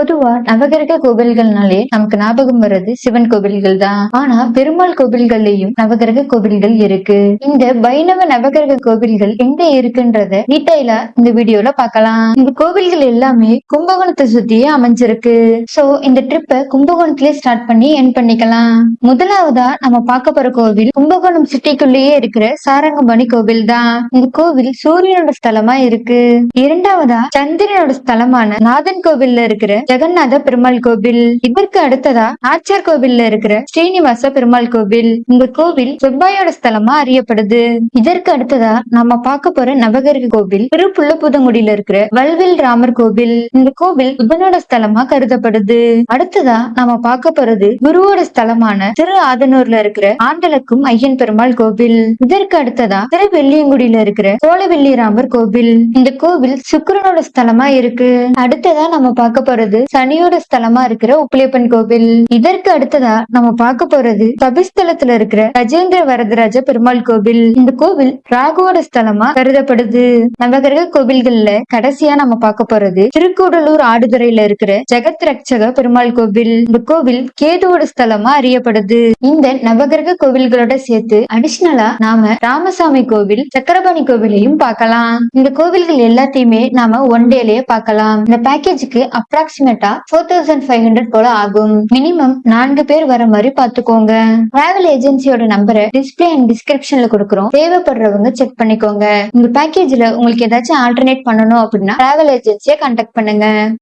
பொதுவா நவகிரக கோவில்கள்னாலே நமக்கு ஞாபகம் வர்றது சிவன் கோவில்கள் தான். ஆனா பெருமாள் கோவில்கள்லயும் நவகிரக கோவில்கள் இருக்கு. இந்த வைணவ நவகிரக கோவில்கள் எங்க இருக்குன்றத டீடைலா இந்த வீடியோல பார்க்கலாம். இந்த கோவில்கள் எல்லாமே கும்பகோணத்தை சுத்தியே அமைஞ்சிருக்கு. சோ இந்த ட்ரிப்ப கும்பகோணத்திலே ஸ்டார்ட் பண்ணி என் பண்ணிக்கலாம். முதலாவதா நம்ம பார்க்க போற கோவில் கும்பகோணம் சிட்டிக்குள்ளேயே இருக்கிற சாரங்கபாணி கோவில் தான். இந்த கோவில் சூரியனோட ஸ்தலமா இருக்கு. இரண்டாவதா சந்திரனோட ஸ்தலமான நாதன் கோவில்ல இருக்கிற ஜெகநாத பெருமாள் கோவில். இதற்கு அடுத்ததா ஆச்சார் கோவில்ல இருக்கிற ஸ்ரீனிவாச பெருமாள் கோவில். இந்த கோவில் செவ்வாயோட ஸ்தலமா அறியப்படுது. இதற்கு அடுத்ததா நம்ம பார்க்க போற நவகிரக கோவில் திருப்புள்ளபுதங்குடியில இருக்கிற வல்வில் ராமர் கோவில். இந்த கோவில் புதனோட ஸ்தலமா கருதப்படுது. அடுத்ததா நம்ம பார்க்க போறது குருவோட ஸ்தலமான திரு ஆதனூர்ல இருக்கிற ஆண்டலக்கும் ஐயன் பெருமாள் கோவில். இதற்கு அடுத்ததா திருவெள்ளியங்குடியில இருக்கிற சோழவெள்ளி ராமர் கோவில். இந்த கோவில் சுக்கிரனோட ஸ்தலமா இருக்கு. அடுத்ததா நம்ம பார்க்க போறது சனியோட ஸ்தலமா இருக்கிற உப்பிலியப்பன் கோவில். இதற்கு அடுத்ததா நம்ம பார்க்க போறது கபிஸ்தலத்துல இருக்கிற கஜேந்திர வரதராஜ பெருமாள் கோவில். இந்த கோவில் ராகுவோட ஸ்தலமா கருதப்படுது. நவகிரக கோவில்கள்ல கடைசியா நம்ம பார்க்க போறது திருக்கூடலூர் ஆடுதுறையில இருக்கிற ஜெகத் ரட்சக பெருமாள் கோவில். இந்த கோவில் கேதுவோட ஸ்தலமா அறியப்படுது. இந்த நவகிரக கோவில்களோட சேர்த்து அடிஷனலா நாம ராமசாமி கோவில் சக்கரபாணி கோவிலையும் பார்க்கலாம். இந்த கோவில்கள் எல்லாத்தையுமே நாம ஒன் டேலயே பார்க்கலாம். இந்த பேக்கேஜுக்கு அப்ராக்சிமேட்டா 4500 போல ஆகும். மினிமம் 4 பேர் வர மாதிரி பாத்துக்கோங்க. டிராவல் ஏஜென்சியோட நம்பரை டிஸ்பிளே அண்ட் டிஸ்கிரிப்ஷன்ல கொடுக்குறோம். தேவைப்படுறவங்க செக் பண்ணிக்கோங்க. இந்த பேக்கேஜ்ல உங்களுக்கு ஏதாச்சும் ஆல்டர்னேட் பண்ணணும் அப்படின்னா டிராவல் ஏஜென்சியை கான்டாக்ட் பண்ணுங்க.